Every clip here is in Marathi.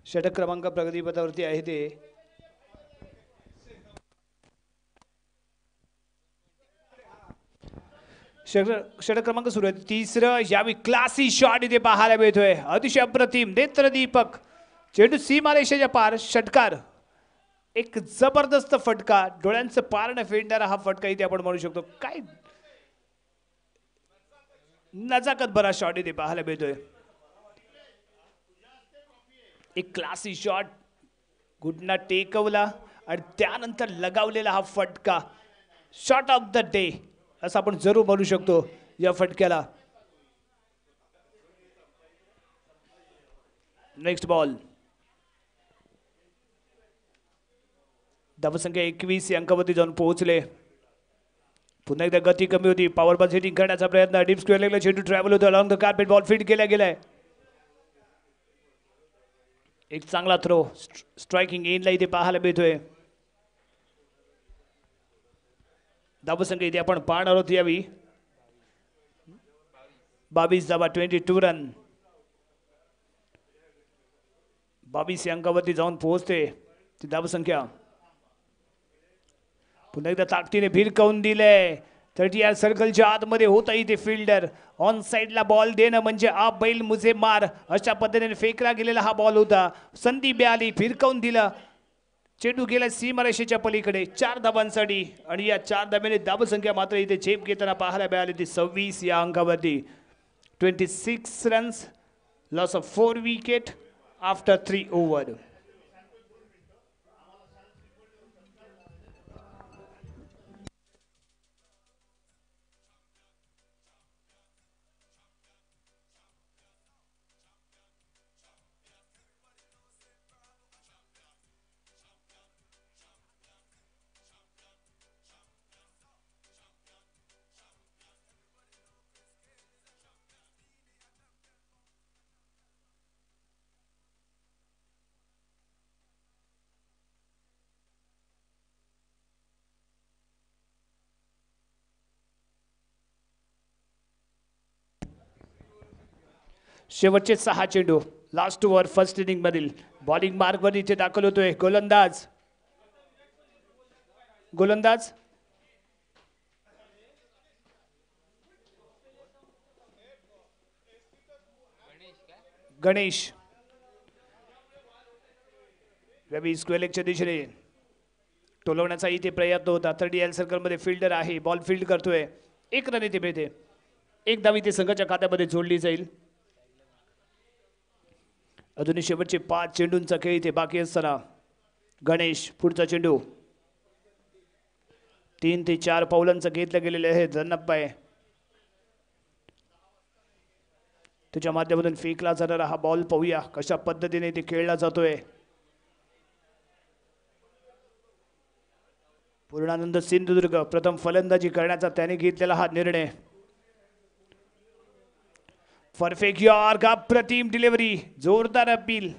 षटक क्रमांक प्रगतीपथावरती आहे ते षटक क्रमांक सुरू आहे तिसरं यावी क्लासी शॉट इथे पाहायला मिळतोय अतिशय अप्रतिम नेत्रदीपक चेंडू सीमारेषेच्या पार षटकार एक जबरदस्त फटका डोळ्यांचं पार न फेडणारा हा फटका इथे आपण म्हणू शकतो काय नजाकत भरा शॉट इथे पाहायला मिळतोय एक क्लासी शॉट गुडना टेकवला आणि त्यानंतर लगावलेला हा फटका शॉट ऑफ द डे असं आपण जरूर म्हणू शकतो या फटक्याला नेक्स्ट बॉल धावसंख्या 21 या अंकावरती जाऊन पोहोचले पुन्हा एकदा गती कमी होती पॉवर बॉल सेटिंग करण्याचा प्रयत्न डीप स्क्वेअर लेगला चेंडू ट्रॅव्हल होतो along the carpet ball feed केला गेलाय एक चांगला थ्रो स्ट्रायकिंग एंडला इथे पाहायला मिळतोय धावसंख्या इथे आपण पाहणार आहोत यावी 22 धावा 22 रन 22 या अंकावरती जाऊन पोहोचते ती धावसंख्या पुन्हा एकदा ताकदीने भिरकावून दिलंय 30 यार्ड सर्कलच्या आतमध्ये होता इथे फिल्डर ऑन साइडला बॉल देणं म्हणजे आप बैल मुझे मार अशा पद्धतीने फेकला गेलेला हा बॉल होता संधी मिळाली भिरकावून दिला चेंडू गेला सीमारेषेच्या पलीकडे 4 धावांसाठी आणि या 4 धाब्याने धावसंख्या मात्र इथे झेप घेताना पाहायला मिळाली ती 26 या अंकावरती 26 runs loss of 4 wicket after 3 over शेवटचे 6 चेंडू लास्ट ओव्हर फर्स्ट इनिंग मधील बॉलिंग मार्क वर इथे दाखल होतोय गोलंदाज गणेश रवी स्क्वेलेकच्या दिशेने टोलवण्याचा इथे प्रयत्न होता 30 यार्ड सर्कल मध्ये फिल्डर आहे बॉल फील्ड करतोय एक रन इथे मिळते एक धाव इथे संघाच्या खात्यामध्ये जोडली जाईल अजूनही शेवटचे 5 चेंडूंचा खेळ इथे बाकी असताना गणेश पुढचा चेंडू 3 ते 4 पावलांचं घेतलं गेलेले आहे जन्नप्पाय त्याच्या माध्यमातून फेकला जाणारा हा बॉल पाहूया कशा पद्धतीने ते खेळला जातोय पूर्णानंद सिंधुदुर्ग प्रथम फलंदाजी करण्याचा त्याने घेतलेला हा निर्णय परफेक्ट यॉर्क अप्रतिम डिलिव्हरी जोरदार अपील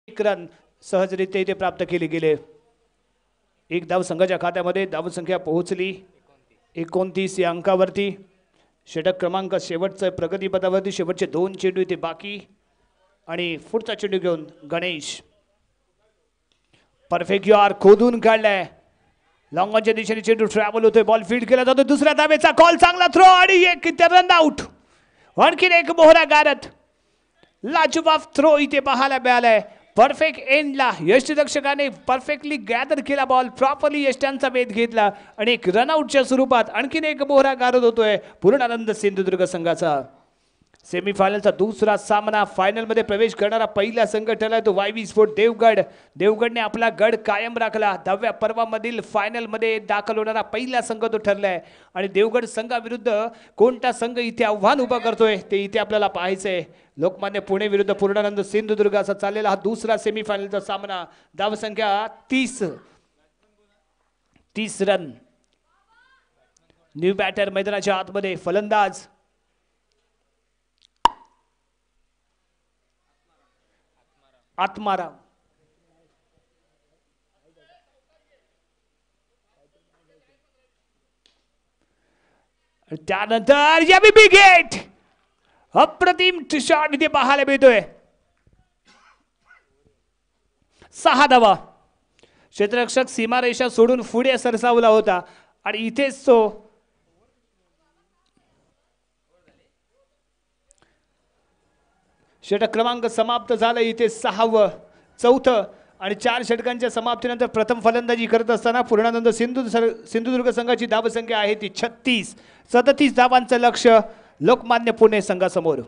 एक रन सहजरित्या इथे प्राप्त केले गेले एक धाव संघाच्या खात्यामध्ये. धावसंख्या पोहोचली 29 या अंकावरती. षटक क्रमांक शेवटचा प्रगतीपथावरती. शेवटचे 2 चेंडू इथे बाकी आणि पुढचा चेंडू घेऊन गणेश. परफेक्ट यार खोदून काढलाय. लॉंग ऑनच्या दिशेने चेंडू ट्रॅव्हल होतोय. बॉल फील्ड केला जातो. दुसऱ्या धावेचा कॉल. चांगला थ्रो आणि एक रन आउट. आणखीन एक मोहरा गारत. लाजवाब थ्रो इथे पाहायला मिळालाय. परफेक्ट एंडला यष्टीरक्षकाने परफेक्टली गॅदर केला बॉल. प्रॉपरली यष्ट्यांचा वेध घेतला आणि एक रनआउटच्या स्वरूपात आणखीन एक मोहरा गारद होतोय पूर्णानंद सिंधुदुर्ग संघाचा. सेमीफायनलचा दुसरा सामना. फायनलमध्ये प्रवेश करणारा पहिला संघ ठरलाय तो वायवी स्पोर्ट देवगड. देवगडने आपला गड कायम राखला. 10व्या पर्वामधील फायनलमध्ये दाखल होणारा पहिला संघ तो ठरलाय. आणि देवगड संघाविरुद्ध कोणता संघ इथे आव्हान उभा करतोय ते इथे आपल्याला पाहायचंय. लोकमान्य पुणे विरुद्ध पूर्णानंद सिंधुदुर्ग असा चाललेला हा दुसरा सेमीफायनलचा सामना. धावसंख्या 30 रन. न्यू बॅटर मैदानाच्या आतमध्ये. फलंदाज आत्माराम. त्यानंतर याबी गेट. अप्रतिम शॉट इथे पाहायला मिळतोय. 6 धावा. क्षेत्ररक्षक सीमारेषा सोडून पुढे सरसावला होता आणि इथेच तो षटक क्रमांक समाप्त झाला. इथे 6वं 4थं आणि 4 षटकांच्या समाप्तीनंतर प्रथम फलंदाजी करत असताना पूर्णानंद सिंधुदुर्ग संघाची धावसंख्या आहे ती 36. 37 धावांचं लक्ष्य लोकमान्य पुणे संघासमोर.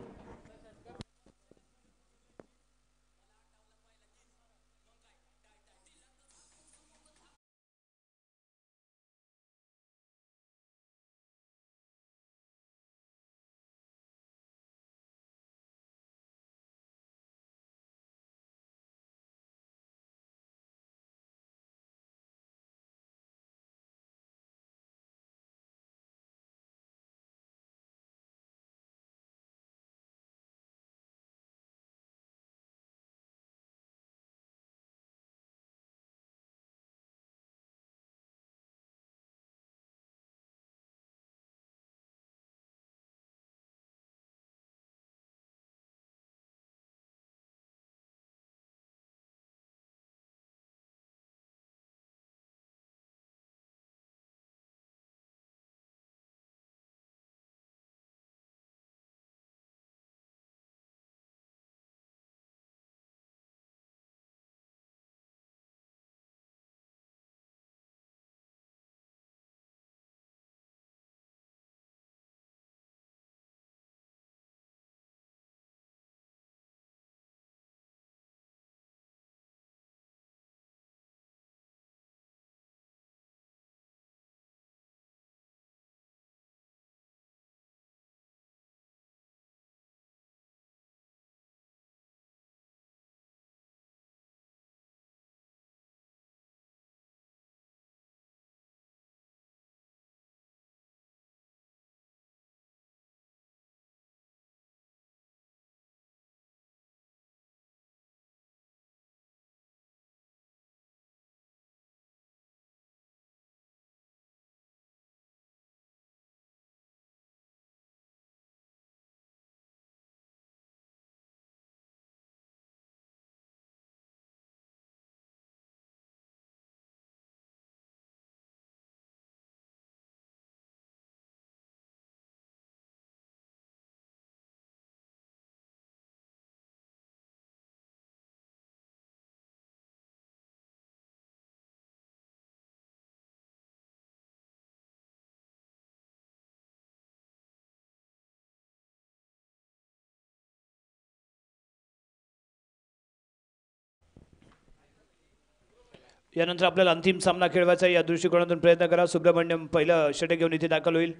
यानंतर आपल्याला अंतिम सामना खेळवायचा या दृष्टिकोनातून प्रयत्न करा. सुब्रमण्यम पहिलं षटक घेऊन इथे दाखल होईल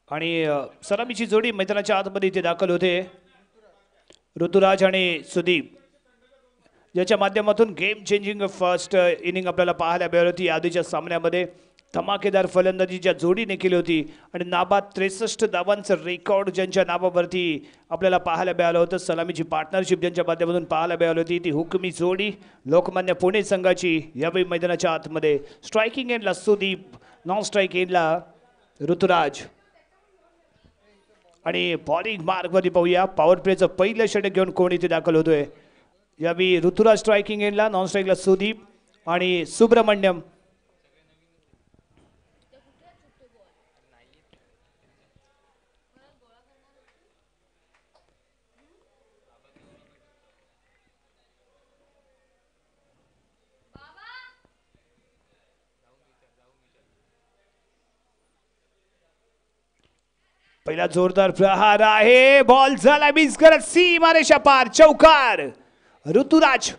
आणि सलामीची जोडी मैदानाच्या आतमध्ये इथे दाखल होते. ऋतुराज आणि सुदीप ज्याच्या माध्यमातून गेम चेंजिंग फर्स्ट इनिंग आपल्याला पाहायला मिळाली होती आधीच्या सामन्यामध्ये. धमाकेदार फलंदाजीच्या जोडीने केली होती आणि नाबाद 63 धावांचं रेकॉर्ड ज्यांच्या नावावरती आपल्याला पाहायला मिळालं होतं. सलामीची पार्टनरशिप ज्यांच्या माध्यमातून पाहायला मिळाली होती ती हुकमी जोडी लोकमान्य पुणे संघाची. यावेळी मैदानाच्या आतमध्ये स्ट्रायकिंग एंडला सुदीप, नॉन स्ट्राईक एंडला ऋतुराज आणि बॉलिंग मार्गवरती पाहूया पॉवर प्लेचं पहिलं षटक घेऊन कोण इथे दाखल होतोय. यावेळी ऋतुराज स्ट्रायकिंग एंडला, नॉन स्ट्राईकला सुदीप आणि सुब्रमण्यम. पहिला जोरदार प्रहार आहे, बॉल झाला मिस करत सीमारेषा पार, चौकार. ऋतुराज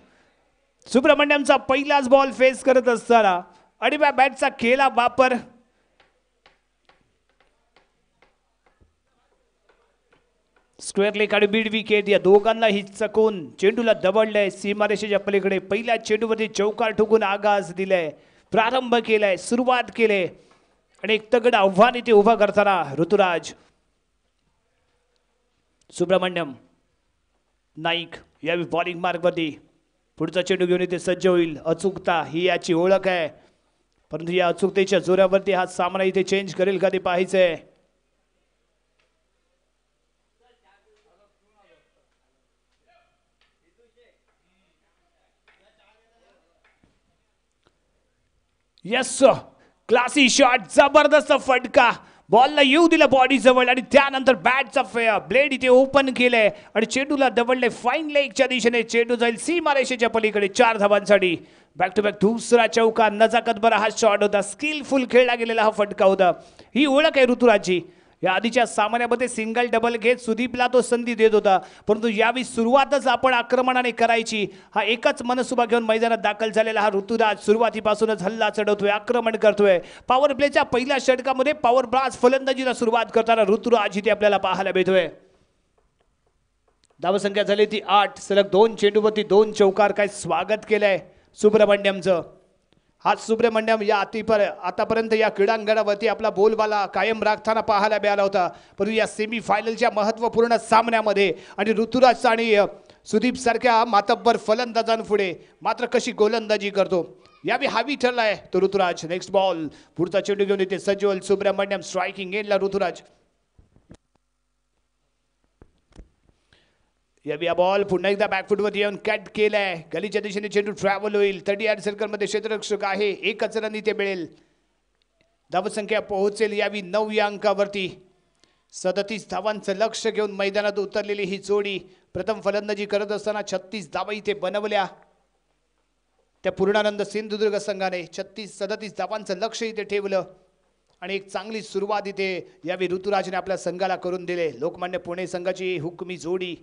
सुब्रमण्यमचा पहिलाच बॉल फेस करत असताना अडीबा बॅटचा केला वापर. स्क्वेअर लेग आणि बीड विकेट या दोघांनाही चकून चेंडूला दबडलंय सीमारेषेच्या पलीकडे. पहिल्या चेंडूवरती चौकार ठोकून आगाज दिलाय, प्रारंभ केलाय, सुरुवात केले आणि एक तगड आव्हान इथे उभा करताना ऋतुराज. सुब्रमण्यम नाईक यावेळी बॉलिंग मार्गवरती पुढचा चेंडू घेऊन इथे सज्ज होईल. अचूकता ही याची ओळख आहे, परंतु या अचूकतेच्या जोरावरती हा सामना इथे चेंज करेल का ते पाहायचंय. यस, क्लासी शॉट, जबरदस्त फटका, बॉलला येऊ दिला बॉडी जवळ आणि त्यानंतर बॅटचा ब्लेड इथे ओपन केलंय आणि चेंडूला दबडले. फाईन लेगच्या दिशेने चेंडू जाईल सीमारेषेच्या पलीकडे 4 धावांसाठी. बॅक टू बॅक दुसरा चौका, नजाकत बरा हा शॉट होता, स्किलफुल खेळला गेलेला हा फटका होता. ही ओळख आहे ऋतुराजची. या आधीच्या सामन्यामध्ये सिंगल डबल घेत सुदीपला तो संधी देत होता, परंतु यावेळी सुरुवातच आपण आक्रमणाने करायची हा एकच मनसुबा घेऊन मैदानात दाखल झालेला हा ऋतुराज सुरुवातीपासूनच हल्ला चढवतोय, आक्रमण करतोय. पॉवर प्लेच्या पहिल्या षटकामध्ये पॉवर ब्लास्ट फलंदाजीला सुरुवात करताना ऋतुराज इथे आपल्याला पाहायला मिळतोय. धावसंख्या झाली ती 8, सलग 2 चेंडूवरती 2 चौकार. काय स्वागत केलंय सुब्रमण्यमचं. हा सुब्रमण्यम या आतापर्यंत या क्रीडांगणावरती आपला बोलबाला कायम राखताना पाहायला मिळाला होता, परंतु या सेमी फायनलच्या महत्त्वपूर्ण सामन्यामध्ये आणि ऋतुराज आणि सुदीप सारख्या मातब्बर फलंदाजांपुढे मात्र कशी गोलंदाजी करतो यावेळी हावी ठरलाय तो ऋतुराज. नेक्स्ट बॉल, पुढचा चेंडू घेऊन येते सज्जवल सुब्रमण्यम, स्ट्रायकिंग एंडला ऋतुराज. या बॉल पुन्हा एकदा बॅकफुटवरती येऊन कट केलाय, गलीच्या दिशेने चेंडू ट्रॅव्हल होईल. 38 सर्कलमध्ये क्षेत्ररक्षक आहे, 1च रन इथे मिळेल. धावसंख्या पोहोचेल यावी 9 या अंकावरती. 37 धावांचं लक्ष घेऊन मैदानात उतरलेली ही जोडी प्रथम फलंदाजी करत असताना 36 धावा इथे बनवल्या त्या पूर्णानंद सिंधुदुर्ग संघाने. 37 धावांचं लक्ष इथे ठेवलं आणि एक चांगली सुरुवात इथे यावी ऋतुराजने आपल्या संघाला करून दिले. लोकमान्य पुणे संघाची हुकमी जोडी.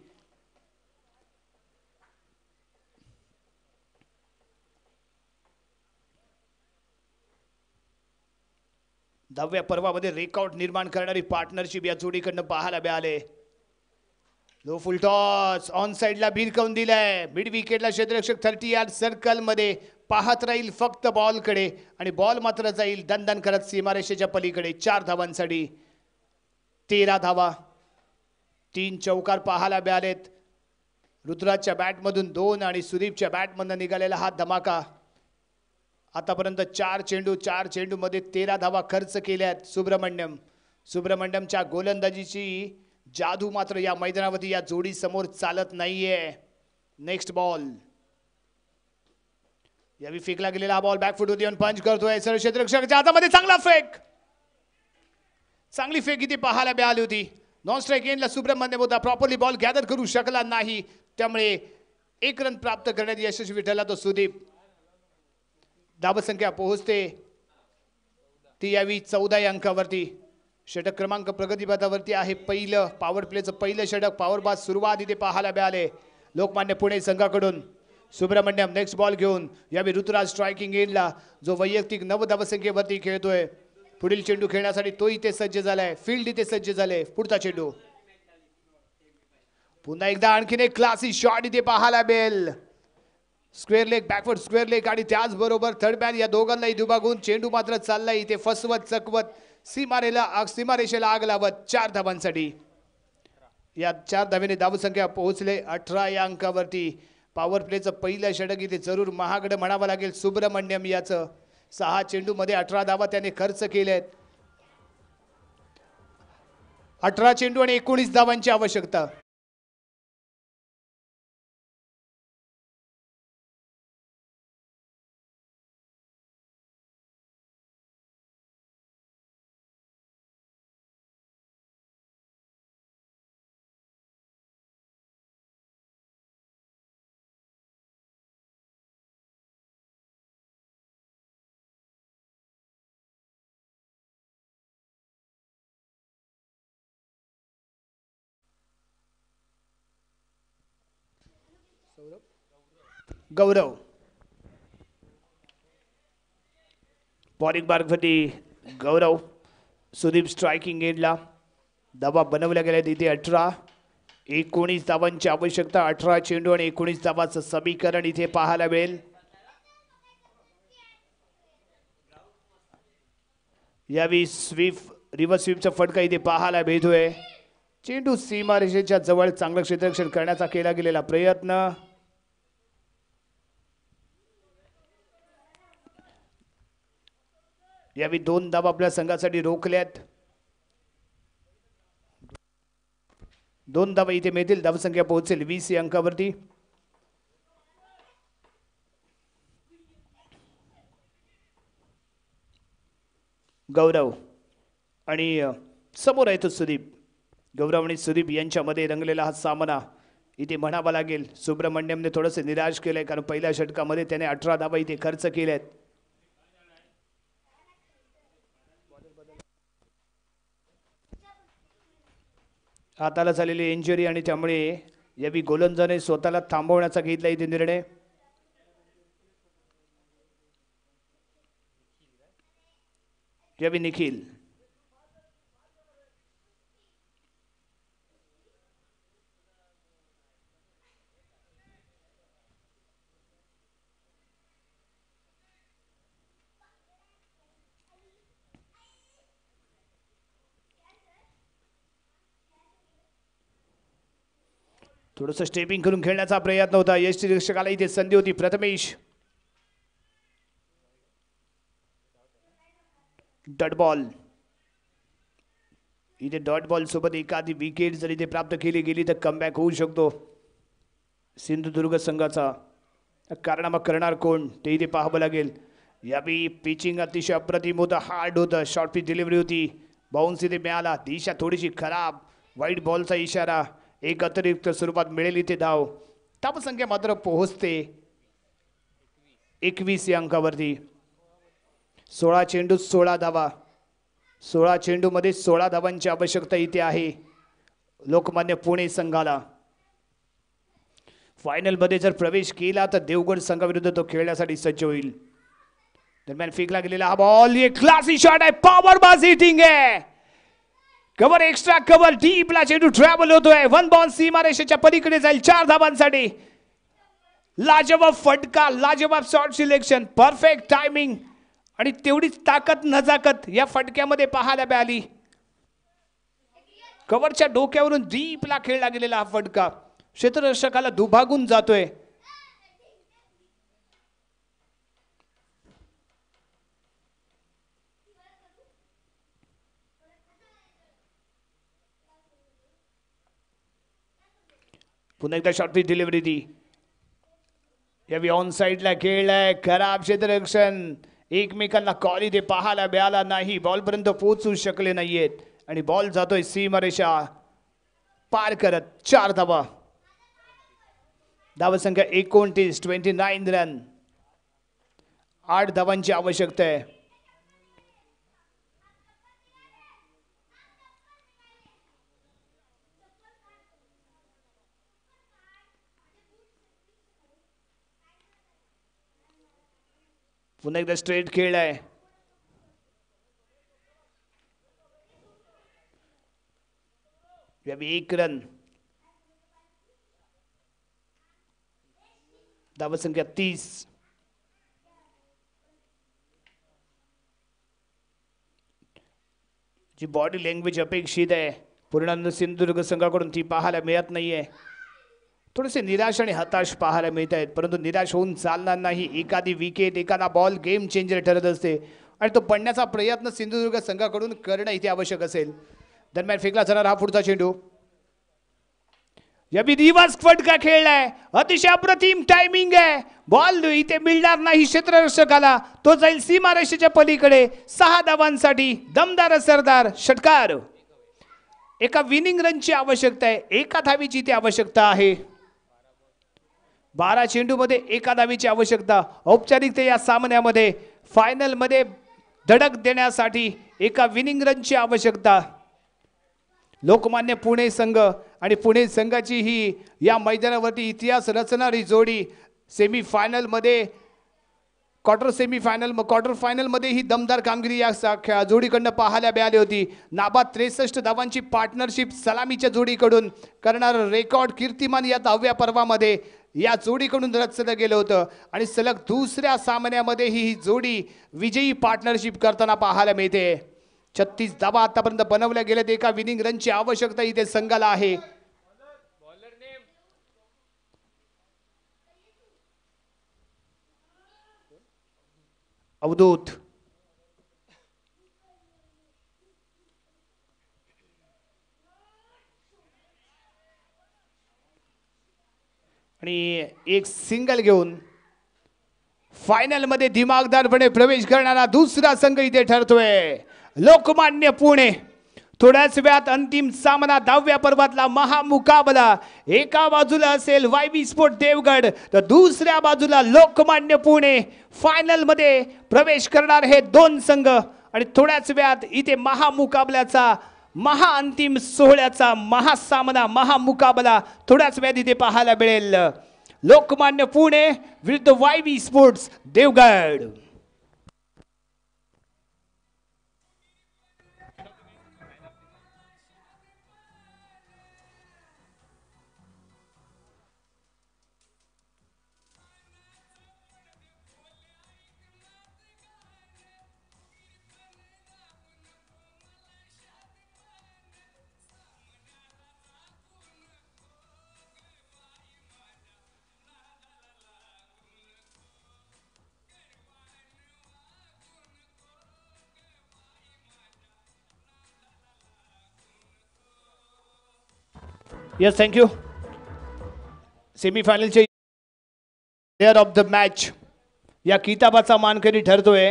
दहाव्या पर्वामध्ये रेकॉर्ड निर्माण करणारी पार्टनरशिप या जोडीकडनं पाहायला मिळाले. लो फुल टॉस, ऑन साइडला भिरकावून दिलाय, मिड विकेटला क्षेत्ररक्षक 38 सर्कल मध्ये पाहत राहील फक्त बॉलकडे आणि बॉल मात्र जाईल दणदण करत सीमारेषेच्या पलीकडे. 4 धावांसाठी 13 धावा, 3 चौकार पाहायला मिळालेत. ऋतुराजच्या बॅटमधून 2 आणि सुदीपच्या बॅटमधून निघालेला हा धमाका. आतापर्यंत 4 चेंडू मध्ये 13 धावा खर्च केल्यात सुब्रमण्यमच्या गोलंदाजीची जादू मात्र या मैदानावरती या जोडी समोर चालत नाहीये. नेक्स्ट बॉल, यावी फेकला गेलेला हा बॉल बॅकफुटवर येऊन पंच करतोय सरळ क्षेत्ररक्षकाच्या हातामध्ये. चांगला फेक, चांगली फेक इथे पाहायला मिळाली होती. नॉन स्ट्राईक एंडला सुब्रमण्यम होता, प्रॉपरली बॉल गॅदर करू शकला नाही, त्यामुळे 1 रन प्राप्त करण्यात यशस्वी ठरला तो सुदीप. धावसंख्या पोहोचते ती यावी 14 या अंकावरती. षटक क्रमांक प्रगतीपथावरती आहे. पहिलं पॉवर प्लेचं पहिलं षटक, पॉवर बास सुरुवात इथे पाहायला मिळाले लोकमान्य पुणे संघाकडून. सुब्रमण्यम नेक्स्ट बॉल घेऊन यावी ऋतुराज स्ट्रायकिंग एंडला, जो वैयक्तिक 9 धावसंख्येवरती खेळतोय. पुढील चेंडू खेळण्यासाठी तो इथे सज्ज झालाय, फील्ड इथे सज्ज झाले. पुढचा चेंडू, पुन्हा एकदा आणखीन एक क्लासी शॉट इथे पाहायला मिळेल. Square leg backward square leg आणि त्याचबरोबर थर्ड मॅन या दोघांनाही दुभागून चेंडू मात्र चाललाय इथे फसवत चकवत सीमारेषेला आग लावत 4 धावांसाठी. या 4 धावेने धावसंख्या पोहोचले 18 या अंकावरती. पॉवर प्लेचं पहिलं षटक इथे जरूर महागडं म्हणावं लागेल सुब्रमण्यम याचं. 6 चेंडूमध्ये 18 धावा त्याने खर्च केलेत. 18 चेंडू आणि 19 धावांची आवश्यकता. गौरव बॉलिंग मार्गवरती गौरव. सुदीप स्ट्रायकिंग एंडला. धावा बनवल्या गेल्या तिथे 18. 19 धावांची आवश्यकता. 18 चेंडू आणि 19 धावाचं समीकरण इथे पाहायला मिळेल. यावेळी रिव्हर्स स्वीपचा फटका इथे पाहायला मिळतोय. चेंडू सीमारेषेच्या जवळ चांगलं क्षेत्ररक्षण करण्याचा केला गेलेला प्रयत्न. यावेळी 2 धावा आपल्या संघासाठी रोखल्यात. 2 धावा इथे मिळतील. धावसंख्या पोहोचेल 20 या अंकावरती. गौरव आणि समोर आहे तो सुदीप. गौरव आणि सुदीप यांच्यामध्ये रंगलेला हा सामना इथे म्हणावा लागेल. सुब्रमण्यमने थोडंसं निराश केलंय कारण पहिल्या षटकामध्ये त्याने 18 धावा इथे खर्च केल्यात. हाताला झालेली इंजुरी आणि त्यामुळे यावी गोलंदाजाने स्वतःला थांबवण्याचा घेतला इथे निर्णय. यावी निखिल थोडंसं स्टेपिंग करून खेळण्याचा प्रयत्न होता. यष्टिरक्षकाला इथे संधी होती. Prathamesh dot ball. इथे डॉट बॉल सोबत एखादी विकेट जर इथे प्राप्त केली गेली तर कमबॅक होऊ शकतो सिंधुदुर्ग संघाचा. कारनामा करणार कोण ते इथे पाहावं लागेल. यावेळी पिचिंग अतिशय अप्रतिम होतं. हार्ड होतं. शॉर्ट पिच डिलिव्हरी होती. बाउन्स इथे मिळाला. दिशा थोडीशी खराब. वाईट बॉलचा इशारा. एक अतिरिक्त स्वरूपात मिळेल इथे धाव. धावसंख्या मात्र पोहोचते 21 या अंकावरती. 16 चेंडू 16 धावा. 16 चेंडूमध्ये 16 धावांची आवश्यकता इथे आहे लोकमान्य पुणे संघाला. फायनल मध्ये जर प्रवेश केला तर देवगड संघाविरुद्ध तो खेळण्यासाठी सज्ज होईल. दरम्यान फेकला गेलेला हा बॉल एक क्लासी शॉट आहे. पॉवर बाज हिटिंग आहे. कव्हर एक्स्ट्रा कव्हर डीपला चेंडू ट्रॅव्हल होतोय. 1 बॉल सीमारेषेच्या पलीकडे जाईल 4 धावांसाठी. लाजवाब फटका. लाजवाब शॉट सिलेक्शन. परफेक्ट टायमिंग आणि तेवढीच ताकद नजाकत या फटक्यामध्ये पाहायला मिळाली. कव्हरच्या डोक्यावरून डीपला खेळला गेलेला हा फटका क्षेत्ररक्षकाला दुभागून जातोय. पुन्हा एकदा शॉर्ट पिच डिलिव्हरी दी. यावी ऑन साइडला खेळलाय. खराब क्षेत्ररक्षण. एकमेकांना कॉल इथे पाहायला मिळाला नाही. बॉलपर्यंत पोहोचू शकले नाहीयेत आणि बॉल जातोय सीमारेषा पार करत. 4 धावा. धावसंख्या 29. 29 रन. 8 धावांची आवश्यकता आहे. पुन्हा एकदा स्ट्रेट खेळ आहे. यावी 1 रन. धावसंख्या 30. जी बॉडी लँग्वेज अपेक्षित आहे पूर्णानंद सिंधुदुर्ग संघाकडून ती पाहायला मिळत नाहीये. थोडेसे निराश आणि हताश पाहायला मिळत आहेत, परंतु निराश होऊन चालणार नाही. एखादी विकेट एखादा बॉल गेम चेंजर ठरत असते आणि तो पडण्याचा प्रयत्न सिंधुदुर्ग संघाकडून करणं इथे आवश्यक असेल. दरम्यान फेकला जाणार हा पुढचा चेंडू. या रिवर्स फटका खेळलाय, अतिशय अप्रतिम टायमिंग आहे. बॉल इथे मिळणार नाही क्षेत्ररक्षकाला, तो जाईल सीमारेषेच्या पलीकडे. 6 धावांसाठी दमदार सरदार षटकार. एका विनिंग रनची आवश्यकता आहे, एका धावीची इथे आवश्यकता आहे. 12 चेंडूमध्ये एका धावीची आवश्यकता. औपचारिकता या सामन्यामध्ये फायनल मध्ये धडक देण्यासाठी एका विनिंग रनची आवश्यकता. लोकमान्य पुणे संघ आणि पुणे संघाची ही या मैदानावरती इतिहास रचणारी जोडी सेमीफायनल मध्ये क्वार्टर फायनल मध्ये ही दमदार कामगिरी या जोडीकडनं पाहायला मिळाली होती. नाबाद 63 धावांची पार्टनरशिप सलामीच्या जोडीकडून करणार रेकॉर्ड कीर्तिमान या 10व्या पर्वामध्ये या जोडीकडून रचलं गेलं होतं आणि सलग दुसऱ्या सामन्यामध्ये ही जोडी विजयी पार्टनरशिप करताना पाहायला मिळते. 36 धावा आतापर्यंत बनवल्या गेल्यात. एका विनिंग रनची आवश्यकता इथे संघाला आहे. अवधूत आणि एक सिंगल घेऊन फायनल मध्ये दिमागदारपणे प्रवेश करणारा दुसरा संघ इथे ठरतोय लोकमान्य पुणे. थोड्याच वेळात अंतिम सामना 10व्या पर्वातला महामुकाबला. एका बाजूला असेल वायबी स्पोर्ट देवगड तर दुसऱ्या बाजूला लोकमान्य पुणे. फायनल मध्ये प्रवेश करणार हे 2 संघ आणि थोड्याच वेळात इथे महामुकाबल्याचा महाअंतिम सोहळ्याचा महासामना महामुकाबला थोड्याच वेळात इथे पाहायला मिळेल. लोकमान्य पुणे विरुद्ध YB sports Devgad. Yes, thank you. सेमीफायनलचे प्लेयर ऑफ द मॅच या किताबाचा मानकरी ठरतोय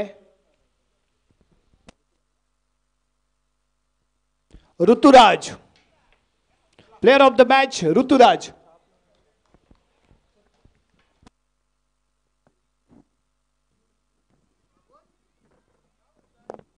Ruturaj. Player of the match Ruturaj.